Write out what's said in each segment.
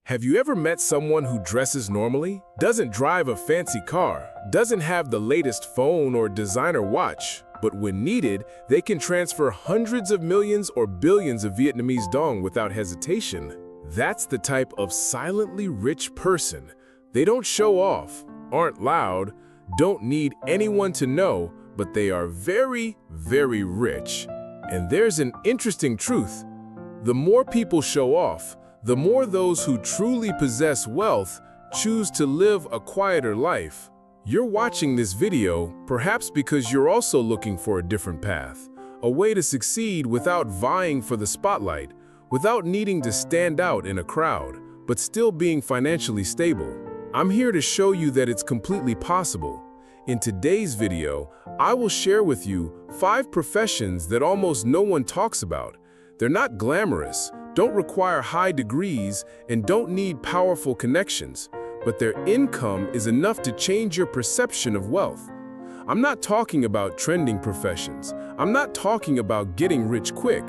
Have you ever met someone who dresses normally, doesn't drive a fancy car, doesn't have the latest phone or designer watch, but when needed, they can transfer hundreds of millions or billions of Vietnamese dong without hesitation? That's the type of silently rich person. They don't show off, aren't loud, don't need anyone to know, but they are very, very rich. And there's an interesting truth. The more people show off, the more those who truly possess wealth choose to live a quieter life. You're watching this video perhaps because you're also looking for a different path, a way to succeed without vying for the spotlight, without needing to stand out in a crowd, but still being financially stable. I'm here to show you that it's completely possible. In today's video, I will share with you 5 professions that almost no one talks about. They're not glamorous, don't require high degrees, and don't need powerful connections, but their income is enough to change your perception of wealth. I'm not talking about trending professions. I'm not talking about getting rich quick.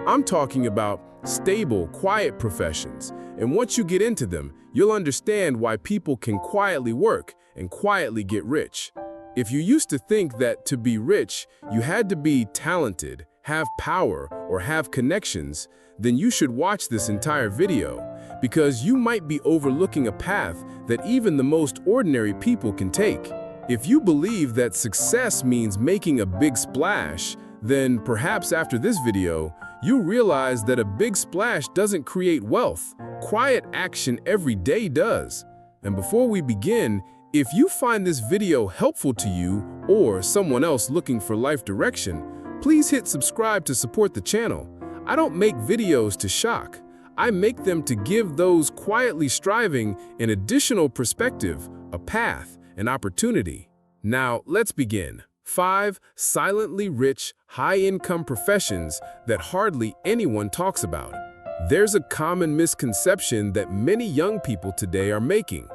I'm talking about stable, quiet professions. And once you get into them, you'll understand why people can quietly work and quietly get rich. If you used to think that to be rich, you had to be talented, have power, or have connections, then you should watch this entire video, because you might be overlooking a path that even the most ordinary people can take. If you believe that success means making a big splash, then perhaps after this video, you realize that a big splash doesn't create wealth. Quiet action every day does. And before we begin, if you find this video helpful to you or someone else looking for life direction, please hit subscribe to support the channel. I don't make videos to shock. I make them to give those quietly striving an additional perspective, a path, an opportunity. Now, let's begin. 5 silently rich, high-income professions that hardly anyone talks about. There's a common misconception that many young people today are making.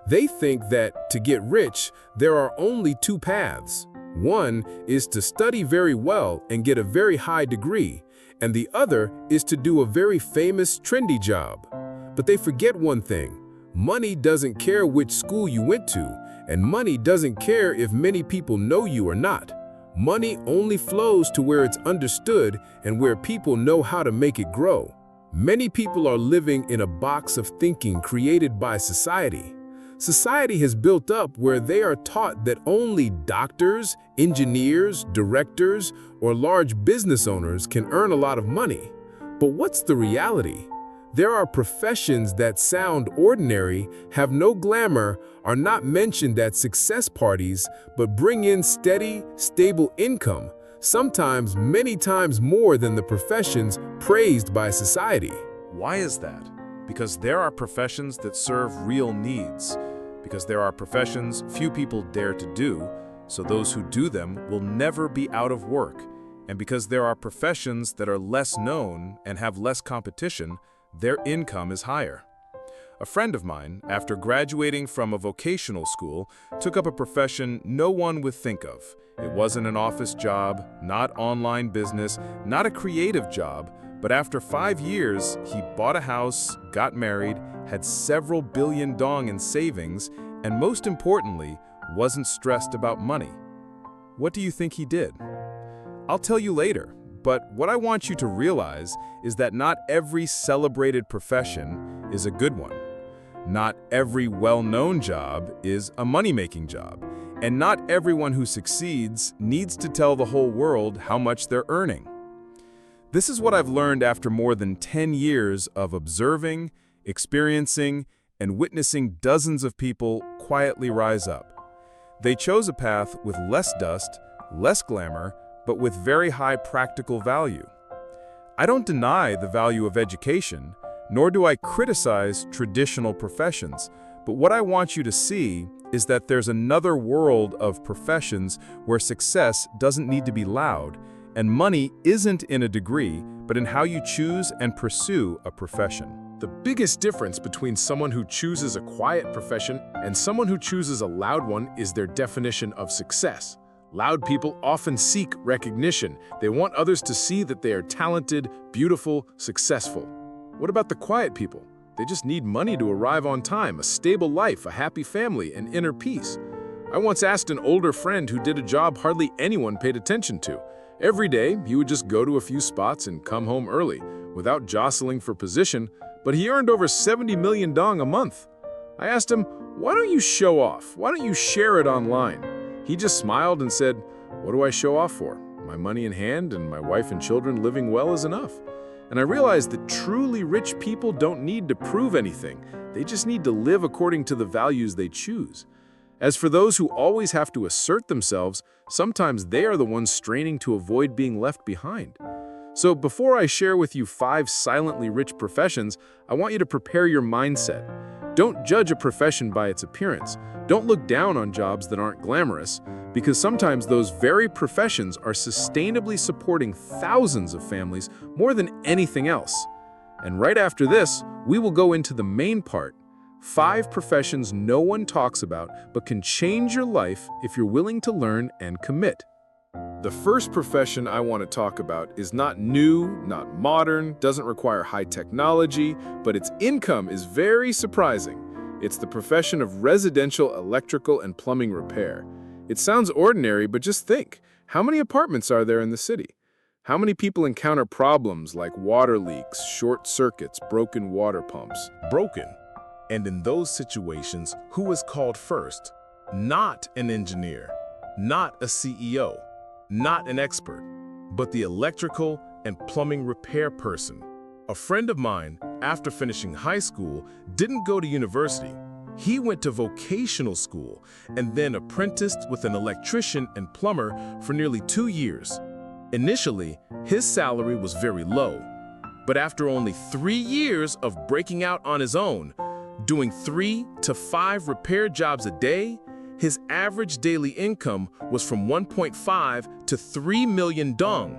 They think that to get rich, there are only 2 paths. One is to study very well and get a very high degree, and the other is to do a very famous, trendy job. But they forget one thing. Money doesn't care which school you went to, and money doesn't care if many people know you or not. Money only flows to where it's understood and where people know how to make it grow. Many people are living in a box of thinking created by society. Society has built up where they are taught that only doctors, engineers, directors, or large business owners can earn a lot of money. But what's the reality? There are professions that sound ordinary, have no glamour, are not mentioned at success parties, but bring in steady, stable income, sometimes many times more than the professions praised by society. Why is that? Because there are professions that serve real needs. Because there are professions few people dare to do, so those who do them will never be out of work. And because there are professions that are less known and have less competition, their income is higher. A friend of mine, after graduating from a vocational school, took up a profession no one would think of. It wasn't an office job, not online business, not a creative job, but after 5 years, he bought a house, got married, had several billion dong in savings, and most importantly, wasn't stressed about money. What do you think he did? I'll tell you later, but what I want you to realize is that not every celebrated profession is a good one. Not every well-known job is a money-making job, and not everyone who succeeds needs to tell the whole world how much they're earning. This is what I've learned after more than 10 years of observing, experiencing, and witnessing dozens of people quietly rise up. They chose a path with less dust, less glamour, but with very high practical value. I don't deny the value of education, nor do I criticize traditional professions, but what I want you to see is that there's another world of professions where success doesn't need to be loud, and money isn't in a degree, but in how you choose and pursue a profession. The biggest difference between someone who chooses a quiet profession and someone who chooses a loud one is their definition of success. Loud people often seek recognition. They want others to see that they are talented, beautiful, successful. What about the quiet people? They just need money to arrive on time, a stable life, a happy family, and inner peace. I once asked an older friend who did a job hardly anyone paid attention to. Every day, he would just go to a few spots and come home early, without jostling for position, but he earned over 70 million dong a month. I asked him, "Why don't you show off? Why don't you share it online?" He just smiled and said, "What do I show off for? My money in hand and my wife and children living well is enough." And I realized that truly rich people don't need to prove anything. They just need to live according to the values they choose. As for those who always have to assert themselves, sometimes they are the ones straining to avoid being left behind. So before I share with you 5 silently rich professions, I want you to prepare your mindset. Don't judge a profession by its appearance. Don't look down on jobs that aren't glamorous, because sometimes those very professions are sustainably supporting thousands of families more than anything else. And right after this, we will go into the main part: 5 professions no one talks about but can change your life if you're willing to learn and commit. The first profession I want to talk about is not new, not modern, doesn't require high technology, but its income is very surprising. It's the profession of residential electrical and plumbing repair. It sounds ordinary, but just think, how many apartments are there in the city? How many people encounter problems like water leaks, short circuits, broken water pumps? Broken. And in those situations, who is called first? Not an engineer, not a CEO, not an expert, but the electrical and plumbing repair person. A friend of mine, after finishing high school, didn't go to university. He went to vocational school and then apprenticed with an electrician and plumber for nearly 2 years. Initially, his salary was very low, but after only 3 years of breaking out on his own, doing 3 to 5 repair jobs a day, his average daily income was from 1.5 to 3 million dong.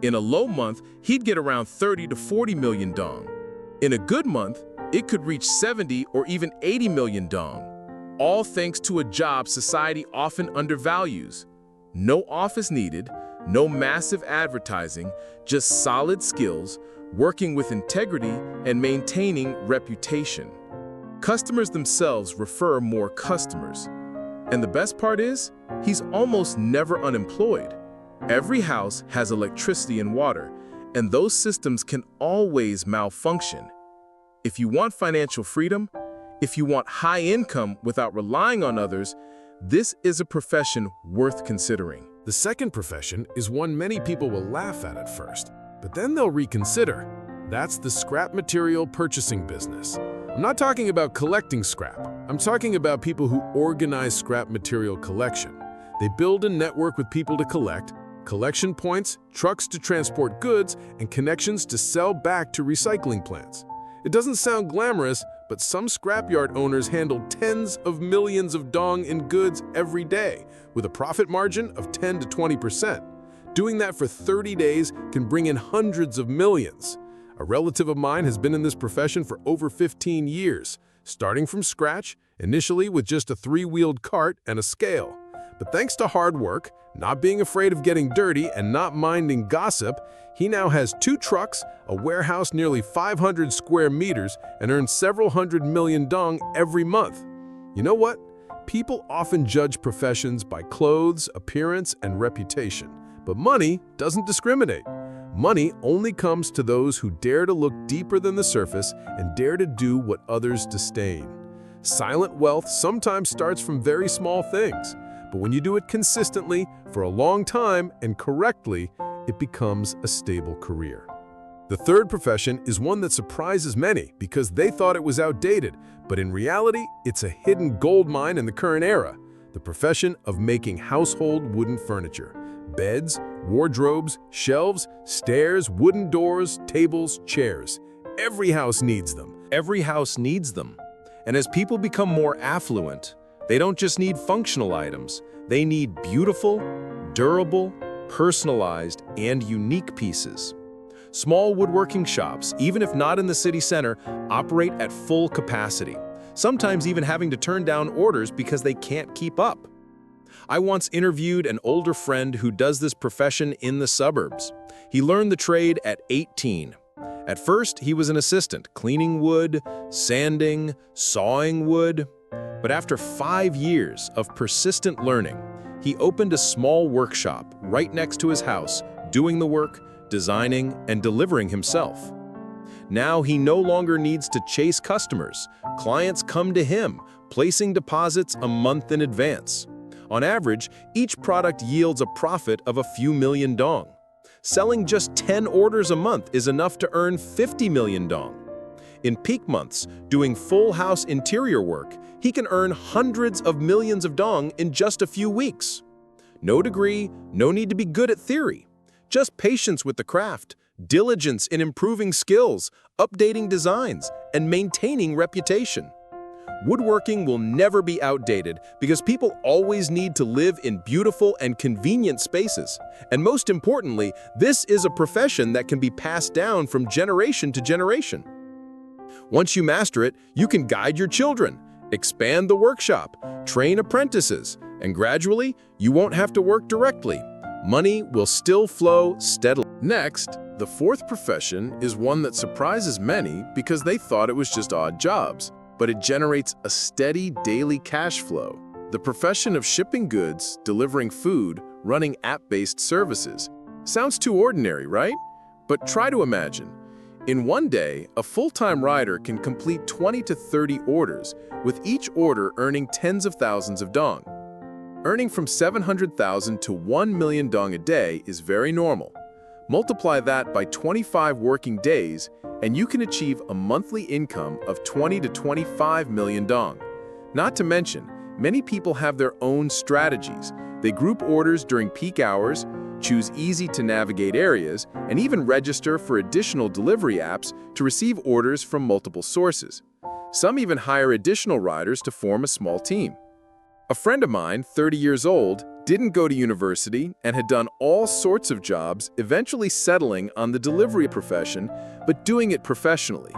In a low month, he'd get around 30 to 40 million dong. In a good month, it could reach 70 or even 80 million dong, all thanks to a job society often undervalues. No office needed, no massive advertising, just solid skills, working with integrity and maintaining reputation. Customers themselves refer more customers. And the best part is, he's almost never unemployed. Every house has electricity and water, and those systems can always malfunction. If you want financial freedom, if you want high income without relying on others, this is a profession worth considering. The second profession is one many people will laugh at first, but then they'll reconsider. That's the scrap material purchasing business. I'm not talking about collecting scrap. I'm talking about people who organize scrap material collection. They build a network with people to collect, collection points, trucks to transport goods, and connections to sell back to recycling plants. It doesn't sound glamorous, but some scrapyard owners handle tens of millions of dong in goods every day, with a profit margin of 10 to 20%. Doing that for 30 days can bring in hundreds of millions. A relative of mine has been in this profession for over 15 years, starting from scratch, initially with just a 3-wheeled cart and a scale. But thanks to hard work, not being afraid of getting dirty, and not minding gossip, he now has 2 trucks, a warehouse nearly 500 square meters, and earns several hundred million dong every month. You know what? People often judge professions by clothes, appearance, and reputation. But money doesn't discriminate. Money only comes to those who dare to look deeper than the surface and dare to do what others disdain. Silent wealth sometimes starts from very small things, but when you do it consistently, for a long time, and correctly, it becomes a stable career. The third profession is one that surprises many because they thought it was outdated, but in reality, it's a hidden gold mine in the current era: the profession of making household wooden furniture. Beds, wardrobes, shelves, stairs, wooden doors, tables, chairs. Every house needs them. Every house needs them. And as people become more affluent, they don't just need functional items. They need beautiful, durable, personalized, and unique pieces. Small woodworking shops, even if not in the city center, operate at full capacity, sometimes even having to turn down orders because they can't keep up. I once interviewed an older friend who does this profession in the suburbs. He learned the trade at 18. At first, he was an assistant, cleaning wood, sanding, sawing wood. But after 5 years of persistent learning, he opened a small workshop right next to his house, doing the work, designing, and delivering himself. Now he no longer needs to chase customers. Clients come to him, placing deposits a month in advance. On average, each product yields a profit of a few million dong. Selling just 10 orders a month is enough to earn 50 million dong. In peak months, doing full house interior work, he can earn hundreds of millions of dong in just a few weeks. No degree, no need to be good at theory. Just patience with the craft, diligence in improving skills, updating designs, and maintaining reputation. Woodworking will never be outdated because people always need to live in beautiful and convenient spaces. And most importantly, this is a profession that can be passed down from generation to generation. Once you master it, you can guide your children, expand the workshop, train apprentices, and gradually, you won't have to work directly. Money will still flow steadily. Next, the fourth profession is one that surprises many because they thought it was just odd jobs, but it generates a steady daily cash flow. The profession of shipping goods, delivering food, running app-based services. Sounds too ordinary, right? But try to imagine. In one day, a full-time rider can complete 20 to 30 orders, with each order earning tens of thousands of dong. Earning from 700,000 to 1 million dong a day is very normal. Multiply that by 25 working days, and you can achieve a monthly income of 20 to 25 million dong. Not to mention, many people have their own strategies. They group orders during peak hours, choose easy-to-navigate areas, and even register for additional delivery apps to receive orders from multiple sources. Some even hire additional riders to form a small team. A friend of mine, 30 years old, didn't go to university and had done all sorts of jobs, eventually settling on the delivery profession, but doing it professionally.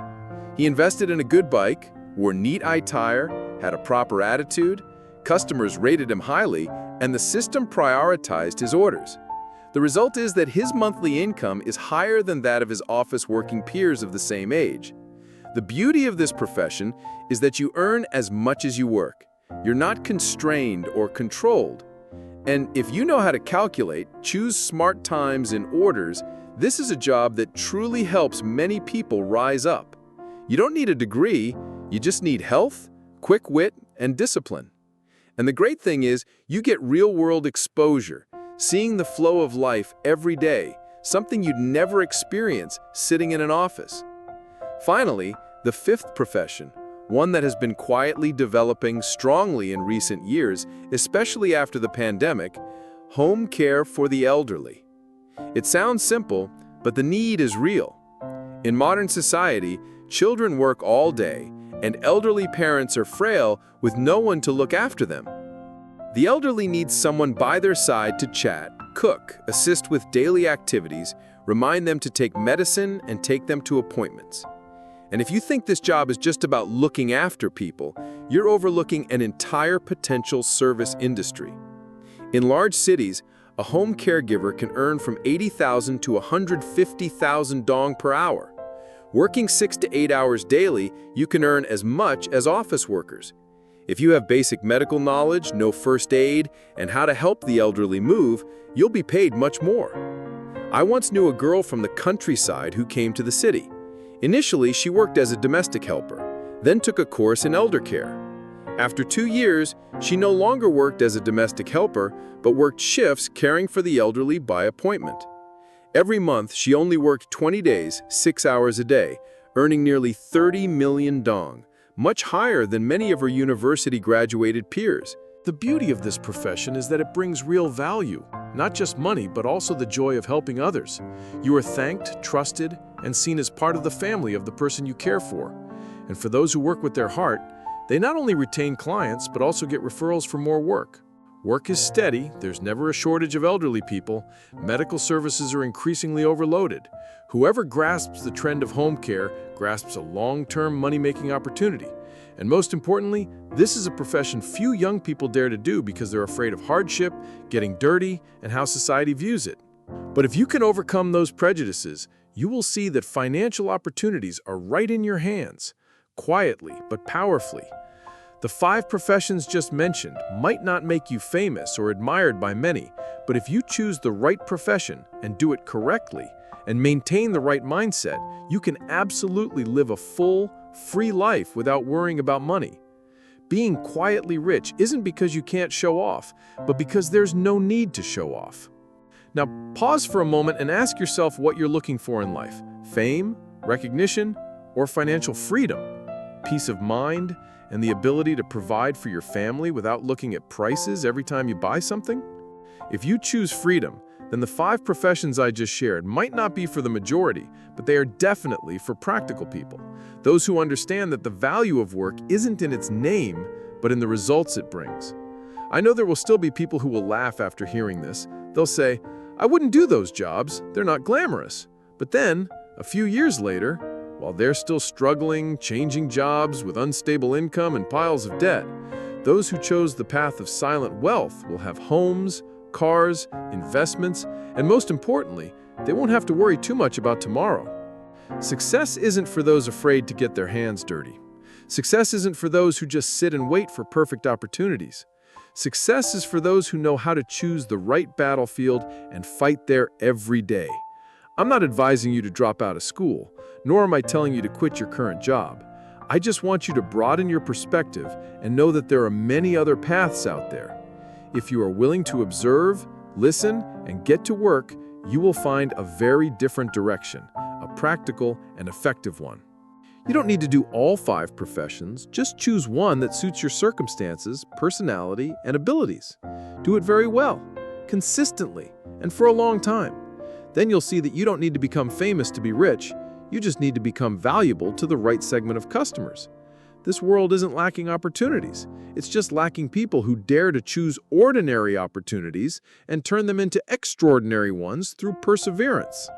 He invested in a good bike, wore neat attire, had a proper attitude, customers rated him highly, and the system prioritized his orders. The result is that his monthly income is higher than that of his office-working peers of the same age. The beauty of this profession is that you earn as much as you work. You're not constrained or controlled. And if you know how to calculate, choose smart times in orders, this is a job that truly helps many people rise up. You don't need a degree, you just need health, quick wit, and discipline. And the great thing is, you get real-world exposure, seeing the flow of life every day, something you'd never experience sitting in an office. Finally, the fifth profession, one that has been quietly developing strongly in recent years, especially after the pandemic, home care for the elderly. It sounds simple, but the need is real. In modern society, children work all day, and elderly parents are frail with no one to look after them. The elderly need someone by their side to chat, cook, assist with daily activities, remind them to take medicine, and take them to appointments. And if you think this job is just about looking after people, you're overlooking an entire potential service industry. In large cities, a home caregiver can earn from 80,000 to 150,000 dong per hour. Working 6 to 8 hours daily, you can earn as much as office workers. If you have basic medical knowledge, know first aid, and how to help the elderly move, you'll be paid much more. I once knew a girl from the countryside who came to the city. Initially, she worked as a domestic helper, then took a course in elder care. After 2 years, she no longer worked as a domestic helper, but worked shifts caring for the elderly by appointment. Every month, she only worked 20 days, 6 hours a day, earning nearly 30 million dong, much higher than many of her university-graduated peers. The beauty of this profession is that it brings real value, not just money, but also the joy of helping others. You are thanked, trusted, and seen as part of the family of the person you care for. And for those who work with their heart, they not only retain clients, but also get referrals for more work. Work is steady, there's never a shortage of elderly people, medical services are increasingly overloaded. Whoever grasps the trend of home care grasps a long-term money-making opportunity. And most importantly, this is a profession few young people dare to do because they're afraid of hardship, getting dirty, and how society views it. But if you can overcome those prejudices, you will see that financial opportunities are right in your hands, quietly but powerfully. The 5 professions just mentioned might not make you famous or admired by many, but if you choose the right profession and do it correctly and maintain the right mindset, you can absolutely live a full, free life without worrying about money. Being quietly rich isn't because you can't show off, but because there's no need to show off. Now, pause for a moment and ask yourself what you're looking for in life: fame, recognition, or financial freedom, peace of mind, and the ability to provide for your family without looking at prices every time you buy something? If you choose freedom, then the 5 professions I just shared might not be for the majority, but they are definitely for practical people, those who understand that the value of work isn't in its name, but in the results it brings. I know there will still be people who will laugh after hearing this. They'll say, "I wouldn't do those jobs, they're not glamorous." But then, a few years later, while they're still struggling, changing jobs with unstable income and piles of debt, those who chose the path of silent wealth will have homes, cars, investments, and most importantly, they won't have to worry too much about tomorrow. Success isn't for those afraid to get their hands dirty. Success isn't for those who just sit and wait for perfect opportunities. Success is for those who know how to choose the right battlefield and fight there every day. I'm not advising you to drop out of school, nor am I telling you to quit your current job. I just want you to broaden your perspective and know that there are many other paths out there. If you are willing to observe, listen, and get to work, you will find a very different direction, a practical and effective one. You don't need to do all 5 professions, just choose one that suits your circumstances, personality, and abilities. Do it very well, consistently, and for a long time. Then you'll see that you don't need to become famous to be rich, you just need to become valuable to the right segment of customers. This world isn't lacking opportunities, it's just lacking people who dare to choose ordinary opportunities and turn them into extraordinary ones through perseverance.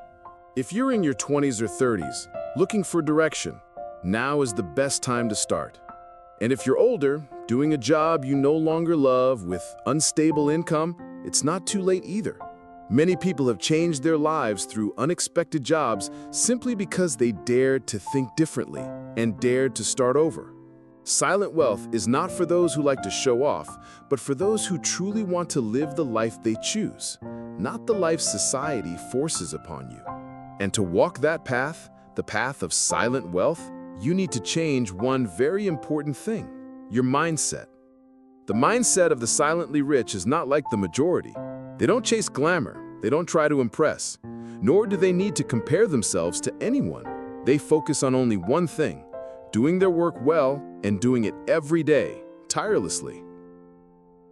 If you're in your 20s or 30s, looking for direction, now is the best time to start. And if you're older, doing a job you no longer love with unstable income, it's not too late either. Many people have changed their lives through unexpected jobs simply because they dared to think differently and dared to start over. Silent wealth is not for those who like to show off, but for those who truly want to live the life they choose, not the life society forces upon you. And to walk that path, the path of silent wealth, you need to change one very important thing: your mindset. The mindset of the silently rich is not like the majority. They don't chase glamour, they don't try to impress, nor do they need to compare themselves to anyone. They focus on only one thing: doing their work well and doing it every day, tirelessly.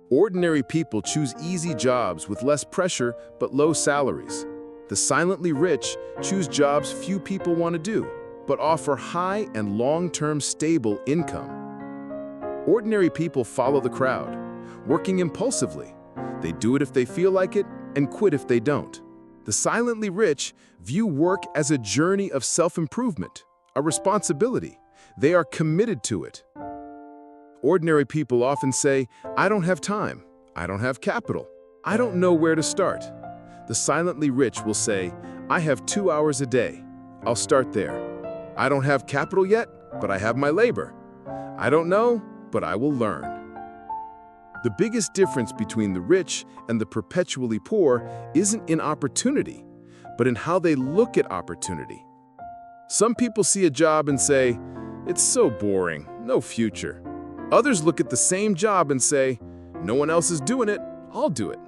Ordinary people choose easy jobs with less pressure but low salaries. The silently rich choose jobs few people want to do, but offer high and long-term stable income. Ordinary people follow the crowd, working impulsively. They do it if they feel like it and quit if they don't. The silently rich view work as a journey of self-improvement, a responsibility. They are committed to it. Ordinary people often say, "I don't have time, I don't have capital, I don't know where to start." The silently rich will say, "I have 2 hours a day, I'll start there. I don't have capital yet, but I have my labor. I don't know, but I will learn." The biggest difference between the rich and the perpetually poor isn't in opportunity, but in how they look at opportunity. Some people see a job and say, "It's so boring, no future." Others look at the same job and say, "No one else is doing it, I'll do it.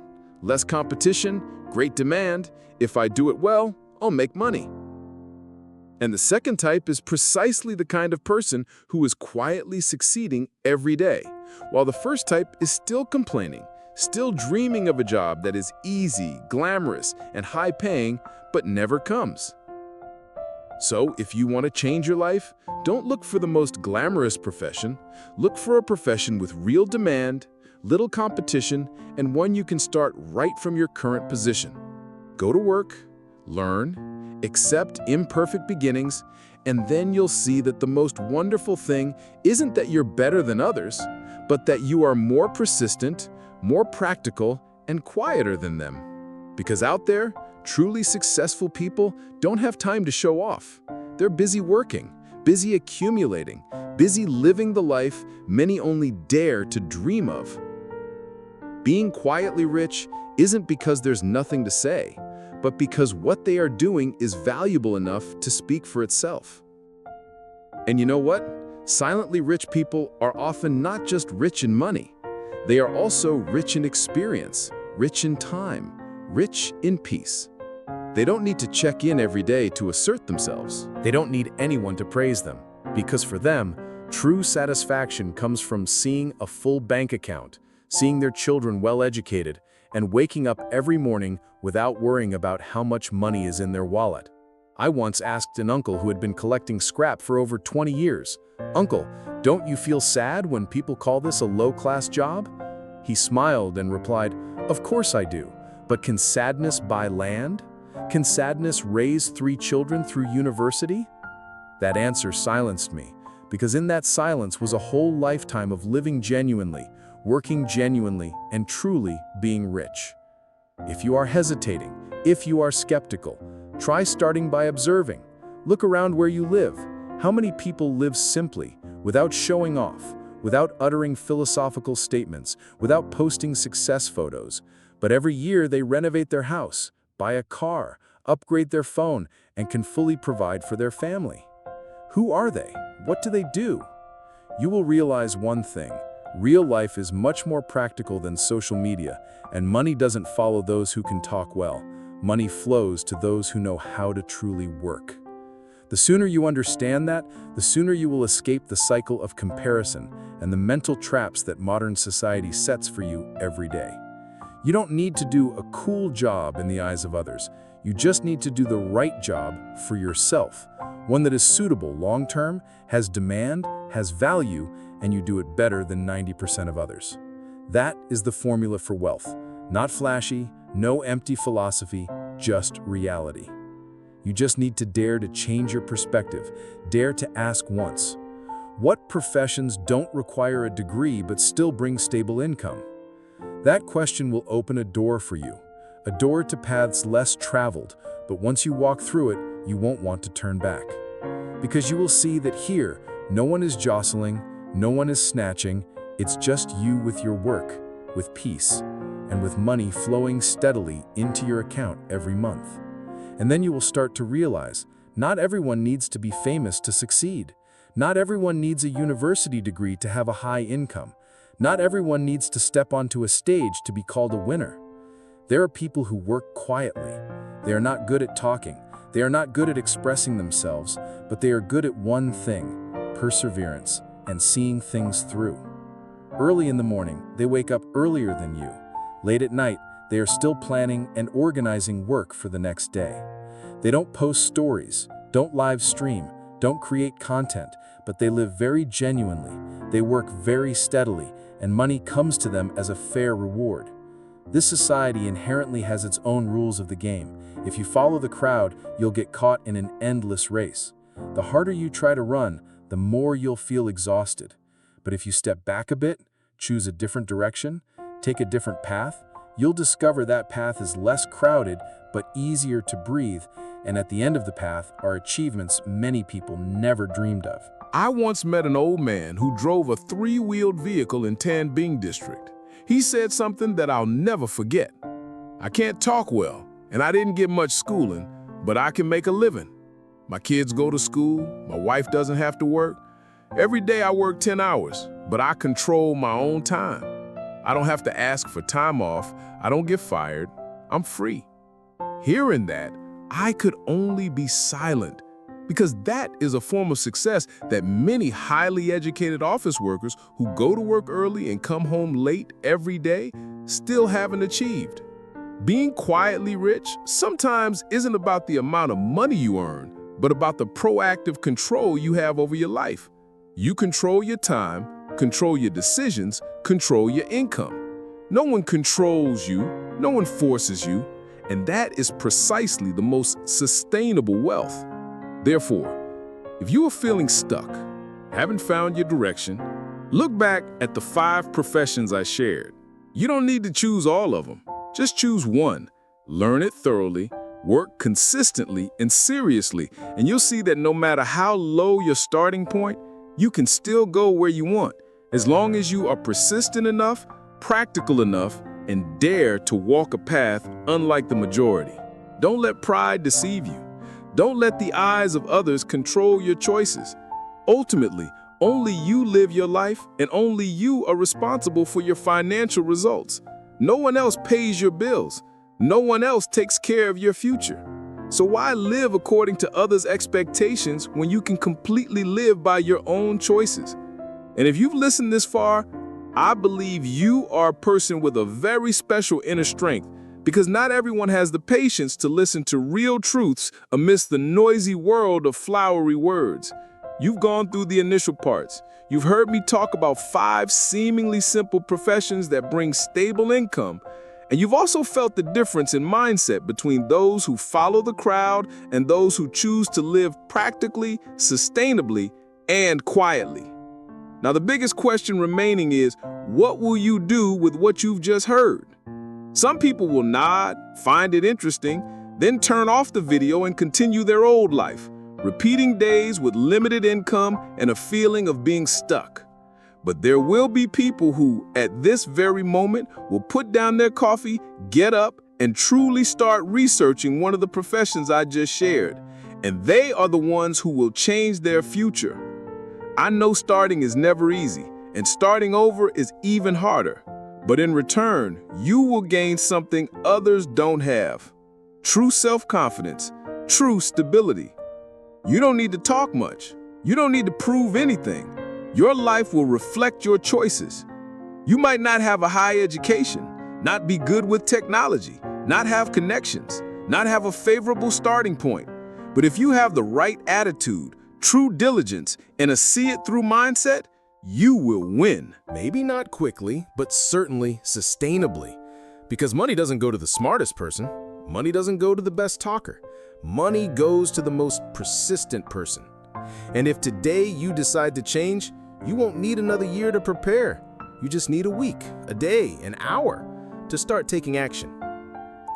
Less competition, great demand. If I do it well, I'll make money." And the second type is precisely the kind of person who is quietly succeeding every day, while the first type is still complaining, still dreaming of a job that is easy, glamorous, and high-paying, but never comes. So, if you want to change your life, don't look for the most glamorous profession. Look for a profession with real demand, little competition, and one you can start right from your current position. Go to work, learn, accept imperfect beginnings, and then you'll see that the most wonderful thing isn't that you're better than others, but that you are more persistent, more practical, and quieter than them. Because out there, Truly successful people don't have time to show off. They're busy working, busy accumulating, busy living the life many only dare to dream of. Being quietly rich isn't because there's nothing to say, but because what they are doing is valuable enough to speak for itself. And you know what? Silently rich people are often not just rich in money. They are also rich in experience, rich in time, rich in peace. They don't need to check in every day to assert themselves. They don't need anyone to praise them, because for them, true satisfaction comes from seeing a full bank account, seeing their children well-educated, and waking up every morning without worrying about how much money is in their wallet. I once asked an uncle who had been collecting scrap for over 20 years, "Uncle, don't you feel sad when people call this a low-class job?" He smiled and replied, "Of course I do, but can sadness buy land? Can sadness raise 3 children through university?" That answer silenced me, because in that silence was a whole lifetime of living genuinely, working genuinely, and truly being rich. If you are hesitating, if you are skeptical, try starting by observing. Look around where you live. How many people live simply, without showing off, without uttering philosophical statements, without posting success photos, but every year they renovate their house, buy a car, upgrade their phone, and can fully provide for their family? Who are they? What do they do? You will realize one thing. Real life is much more practical than social media, and money doesn't follow those who can talk well. Money flows to those who know how to truly work. The sooner you understand that, the sooner you will escape the cycle of comparison and the mental traps that modern society sets for you every day. You don't need to do a cool job in the eyes of others. You just need to do the right job for yourself, one that is suitable long-term, has demand, has value, and you do it better than 90% of others. That is the formula for wealth. Not flashy, no empty philosophy, just reality. You just need to dare to change your perspective, dare to ask once, what professions don't require a degree but still bring stable income? That question will open a door for you, a door to paths less traveled, but once you walk through it, you won't want to turn back. Because you will see that here, no one is jostling, no one is snatching, it's just you with your work, with peace, and with money flowing steadily into your account every month. And then you will start to realize, not everyone needs to be famous to succeed. Not everyone needs a university degree to have a high income. Not everyone needs to step onto a stage to be called a winner. There are people who work quietly. They are not good at talking. They are not good at expressing themselves, but they are good at one thing, perseverance, and seeing things through. Early in the morning, they wake up earlier than you. Late at night, they are still planning and organizing work for the next day. They don't post stories, don't live stream, don't create content, but they live very genuinely. They work very steadily, and money comes to them as a fair reward. This society inherently has its own rules of the game. If you follow the crowd, you'll get caught in an endless race. The harder you try to run, the more you'll feel exhausted. But if you step back a bit, choose a different direction, take a different path, you'll discover that path is less crowded but easier to breathe, and at the end of the path are achievements many people never dreamed of. I once met an old man who drove a 3-wheeled vehicle in Tan Binh district. He said something that I'll never forget. "I can't talk well, and I didn't get much schooling, but I can make a living. My kids go to school, my wife doesn't have to work. Every day I work 10 hours, but I control my own time. I don't have to ask for time off, I don't get fired, I'm free." Hearing that, I could only be silent, because that is a form of success that many highly educated office workers who go to work early and come home late every day still haven't achieved. Being quietly rich sometimes isn't about the amount of money you earn, but about the proactive control you have over your life. You control your time, control your decisions, control your income. No one controls you, no one forces you, and that is precisely the most sustainable wealth. Therefore, if you are feeling stuck, haven't found your direction, look back at the 5 professions I shared. You don't need to choose all of them. Just choose one, learn it thoroughly, Work consistently and seriously, and you'll see that no matter how low your starting point, you can still go where you want, as long as you are persistent enough, practical enough, and dare to walk a path unlike the majority. Don't let pride deceive you. Don't let the eyes of others control your choices. Ultimately, only you live your life, and only you are responsible for your financial results. No one else pays your bills. No one else takes care of your future. So why live according to others' expectations when you can completely live by your own choices? And if you've listened this far, I believe you are a person with a very special inner strength, because not everyone has the patience to listen to real truths amidst the noisy world of flowery words. You've gone through the initial parts. You've heard me talk about 5 seemingly simple professions that bring stable income. And you've also felt the difference in mindset between those who follow the crowd and those who choose to live practically, sustainably, and quietly. Now, the biggest question remaining is, what will you do with what you've just heard? Some people will nod, find it interesting, then turn off the video and continue their old life, repeating days with limited income and a feeling of being stuck. But there will be people who, at this very moment, will put down their coffee, get up, and truly start researching one of the professions I just shared. And they are the ones who will change their future. I know starting is never easy, and starting over is even harder. But in return, you will gain something others don't have: true self-confidence, true stability. You don't need to talk much. You don't need to prove anything. Your life will reflect your choices. You might not have a high education, not be good with technology, not have connections, not have a favorable starting point. But if you have the right attitude, true diligence, and a see-it-through mindset, you will win. Maybe not quickly, but certainly sustainably. Because money doesn't go to the smartest person. Money doesn't go to the best talker. Money goes to the most persistent person. And if today you decide to change, you won't need another year to prepare. You just need a week, a day, an hour to start taking action.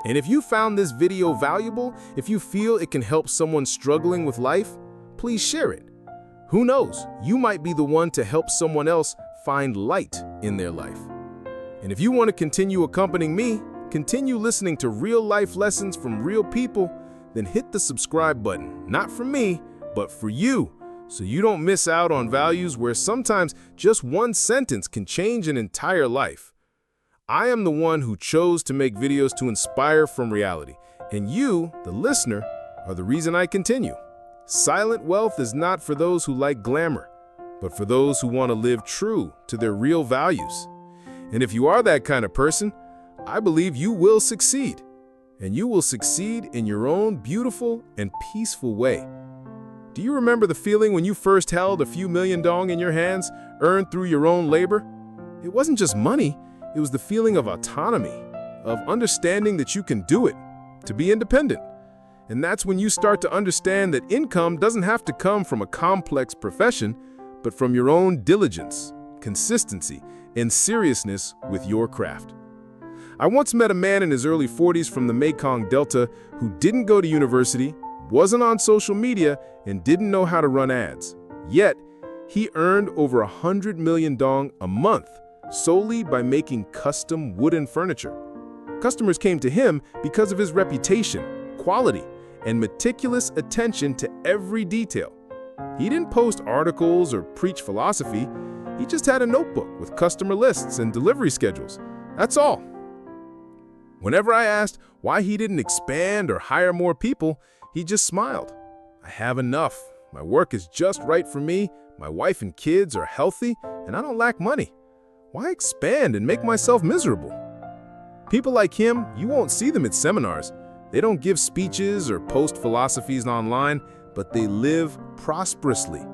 And if you found this video valuable, if you feel it can help someone struggling with life, please share it. Who knows, you might be the one to help someone else find light in their life. And if you want to continue accompanying me, continue listening to real-life lessons from real people, then hit the subscribe button, not for me, but for you, so you don't miss out on values where sometimes just one sentence can change an entire life. I am the one who chose to make videos to inspire from reality, and you, the listener, are the reason I continue. Silent wealth is not for those who like glamour, but for those who want to live true to their real values. And if you are that kind of person, I believe you will succeed. And you will succeed in your own beautiful and peaceful way. Do you remember the feeling when you first held a few million dong in your hands, earned through your own labor? It wasn't just money, it was the feeling of autonomy, of understanding that you can do it, to be independent. And that's when you start to understand that income doesn't have to come from a complex profession, but from your own diligence, consistency, and seriousness with your craft. I once met a man in his early 40s from the Mekong Delta who didn't go to university, wasn't on social media, and didn't know how to run ads. Yet, he earned over 100 million dong a month solely by making custom wooden furniture. Customers came to him because of his reputation, quality, and meticulous attention to every detail. He didn't post articles or preach philosophy. He just had a notebook with customer lists and delivery schedules. That's all. Whenever I asked why he didn't expand or hire more people, he just smiled. I have enough. My work is just right for me. My wife and kids are healthy, and I don't lack money. Why expand and make myself miserable? People like him, you won't see them at seminars. They don't give speeches or post philosophies online, but they live prosperously.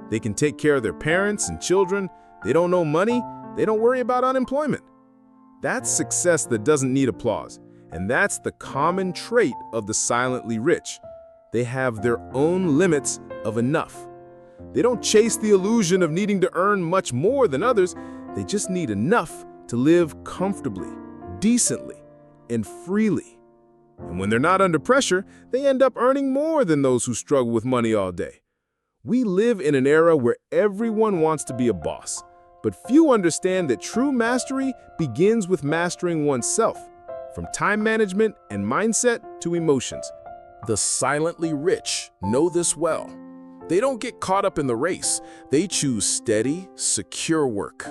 They can take care of their parents and children. They don't know money. They don't worry about unemployment. That's success that doesn't need applause, and that's the common trait of the silently rich. They have their own limits of enough. They don't chase the illusion of needing to earn much more than others. They just need enough to live comfortably, decently, and freely. And when they're not under pressure, they end up earning more than those who struggle with money all day. We live in an era where everyone wants to be a boss, but few understand that true mastery begins with mastering oneself, from time management and mindset to emotions. The silently rich know this well. They don't get caught up in the race. They choose steady, secure work.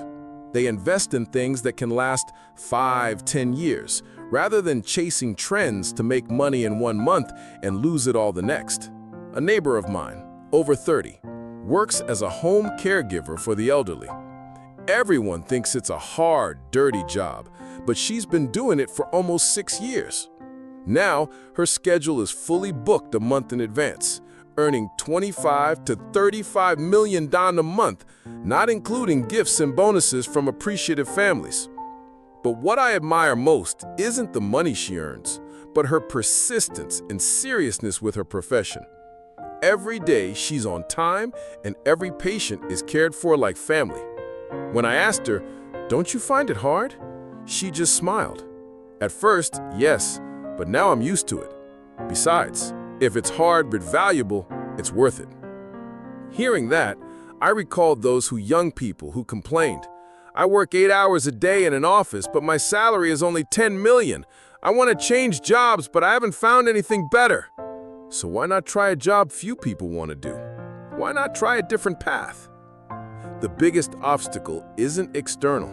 They invest in things that can last 5, 10 years, rather than chasing trends to make money in 1 month and lose it all the next. A neighbor of mine, over 30, works as a home caregiver for the elderly. Everyone thinks it's a hard, dirty job, but she's been doing it for almost 6 years. Now, her schedule is fully booked a month in advance, earning $25 to $35 million a month, not including gifts and bonuses from appreciative families. But what I admire most isn't the money she earns, but her persistence and seriousness with her profession. Every day she's on time and every patient is cared for like family. When I asked her, "Don't you find it hard?" she just smiled. At first, yes, but now I'm used to it. Besides, if it's hard but valuable, it's worth it. Hearing that, I recalled those young people who complained, "I work 8 hours a day in an office, but my salary is only $10 million. I want to change jobs, but I haven't found anything better." So why not try a job few people want to do? Why not try a different path? The biggest obstacle isn't external,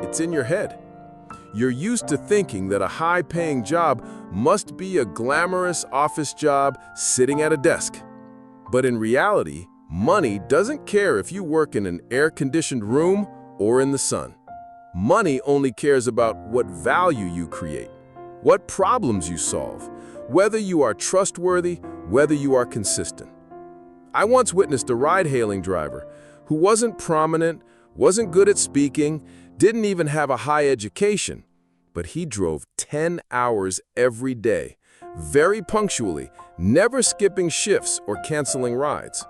it's in your head. You're used to thinking that a high-paying job must be a glamorous office job sitting at a desk. But in reality, money doesn't care if you work in an air-conditioned room or in the sun. Money only cares about what value you create, what problems you solve, whether you are trustworthy, whether you are consistent. I once witnessed a ride-hailing driver who wasn't prominent, wasn't good at speaking, didn't even have a high education, but he drove 10 hours every day, very punctually, never skipping shifts or canceling rides.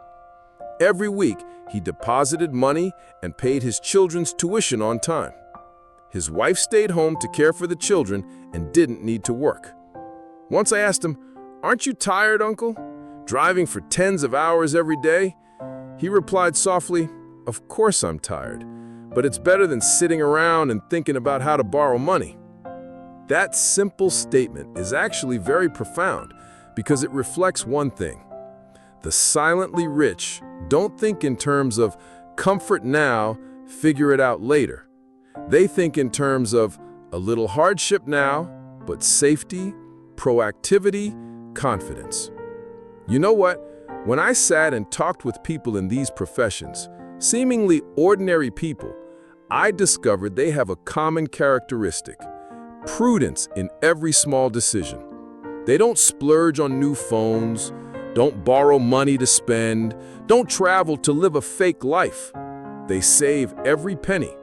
Every week, he deposited money and paid his children's tuition on time. His wife stayed home to care for the children and didn't need to work. Once I asked him, "Aren't you tired, Uncle? Driving for tens of hours every day?" He replied softly, "Of course I'm tired, but it's better than sitting around and thinking about how to borrow money." That simple statement is actually very profound because it reflects one thing. The silently rich don't think in terms of comfort now, figure it out later. They think in terms of a little hardship now, but safety, proactivity, confidence. You know what? When I sat and talked with people in these professions, seemingly ordinary people, I discovered they have a common characteristic: prudence in every small decision. They don't splurge on new phones, don't borrow money to spend, don't travel to live a fake life. They save every penny.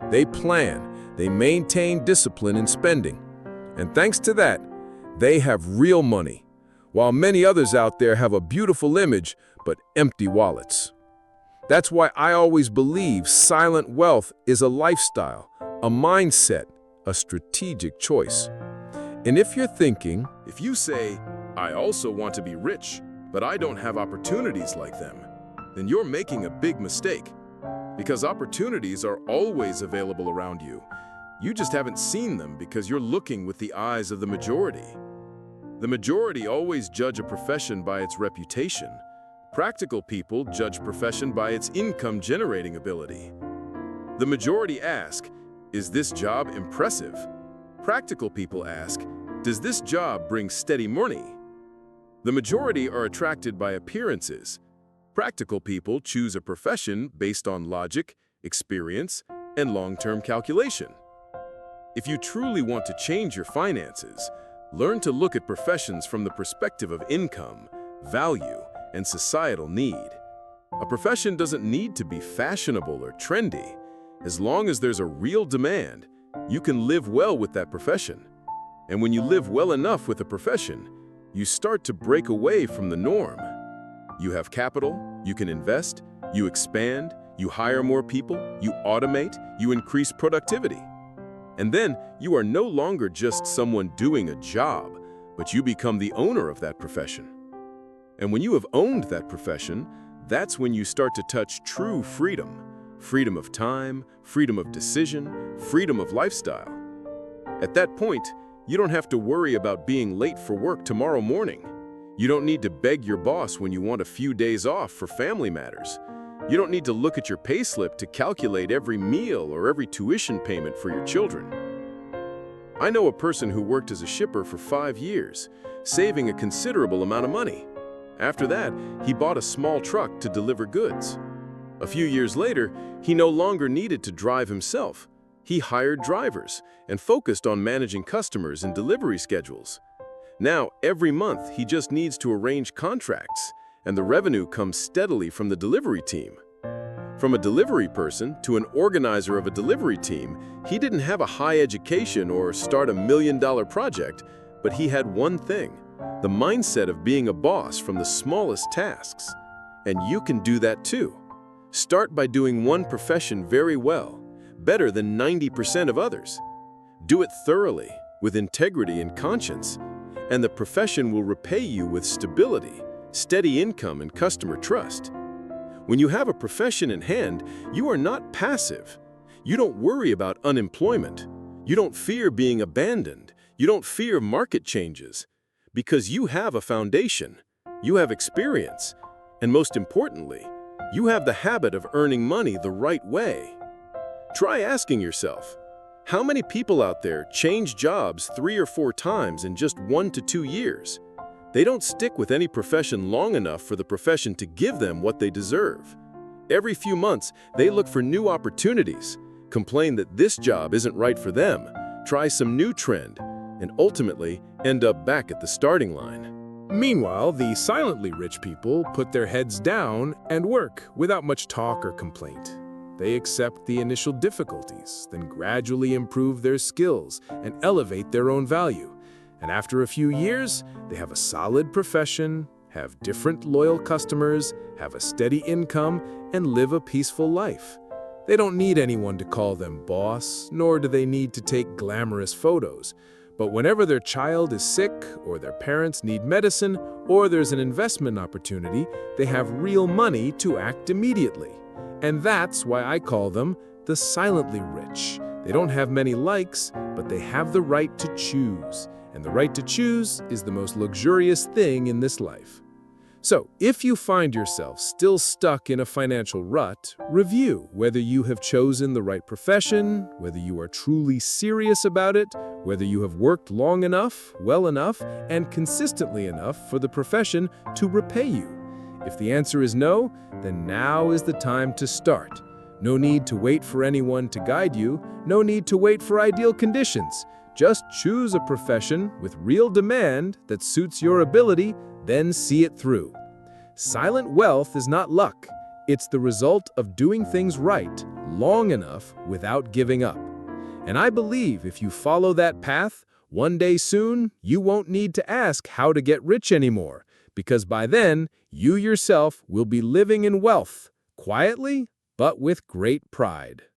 They plan, they maintain discipline in spending. And thanks to that, they have real money, while many others out there have a beautiful image but empty wallets. That's why I always believe silent wealth is a lifestyle, a mindset, a strategic choice. And if you're thinking, If you say, "I also want to be rich, but I don't have opportunities like them," then you're making a big mistake. Because opportunities are always available around you. You just haven't seen them because you're looking with the eyes of the majority. The majority always judge a profession by its reputation. Practical people judge profession by its income-generating ability. The majority ask, "Is this job impressive?" Practical people ask, "Does this job bring steady money?" The majority are attracted by appearances. Practical people choose a profession based on logic, experience, and long-term calculation. If you truly want to change your finances, learn to look at professions from the perspective of income, value, and societal need. A profession doesn't need to be fashionable or trendy. As long as there's a real demand, you can live well with that profession. And when you live well enough with a profession, you start to break away from the norm. You have capital, you can invest, you expand, you hire more people, you automate, you increase productivity. And then you are no longer just someone doing a job, but you become the owner of that profession. And when you have owned that profession, that's when you start to touch true freedom. Freedom of time, freedom of decision, freedom of lifestyle. At that point, you don't have to worry about being late for work tomorrow morning. You don't need to beg your boss when you want a few days off for family matters. You don't need to look at your payslip to calculate every meal or every tuition payment for your children. I know a person who worked as a shipper for 5 years, saving a considerable amount of money. After that, he bought a small truck to deliver goods. A few years later, he no longer needed to drive himself. He hired drivers and focused on managing customers and delivery schedules. Now, every month, he just needs to arrange contracts, and the revenue comes steadily from the delivery team. From a delivery person to an organizer of a delivery team, he didn't have a high education or start a $1 million project, but he had one thing: the mindset of being a boss from the smallest tasks. And you can do that too. Start by doing one profession very well, better than 90% of others. Do it thoroughly, with integrity and conscience, and the profession will repay you with stability, steady income, and customer trust. When you have a profession in hand, you are not passive. You don't worry about unemployment. You don't fear being abandoned. You don't fear market changes. Because you have a foundation, you have experience, and most importantly, you have the habit of earning money the right way. Try asking yourself, how many people out there change jobs 3 or 4 times in just 1 to 2 years? They don't stick with any profession long enough for the profession to give them what they deserve. Every few months, they look for new opportunities, complain that this job isn't right for them, try some new trend, and ultimately end up back at the starting line. Meanwhile, the silently rich people put their heads down and work without much talk or complaint. They accept the initial difficulties, then gradually improve their skills and elevate their own value. And after a few years, they have a solid profession, have different loyal customers, have a steady income, and live a peaceful life. They don't need anyone to call them boss, nor do they need to take glamorous photos. But whenever their child is sick, or their parents need medicine, or there's an investment opportunity, they have real money to act immediately. And that's why I call them the silently rich. They don't have many likes, but they have the right to choose. And the right to choose is the most luxurious thing in this life. So, if you find yourself still stuck in a financial rut, review whether you have chosen the right profession, whether you are truly serious about it, whether you have worked long enough, well enough, and consistently enough for the profession to repay you. If the answer is no, then now is the time to start. No need to wait for anyone to guide you, no need to wait for ideal conditions. Just choose a profession with real demand that suits your ability, then see it through. Silent wealth is not luck. It's the result of doing things right long enough without giving up. And I believe if you follow that path, one day soon, you won't need to ask how to get rich anymore, because by then, you yourself will be living in wealth, quietly, but with great pride.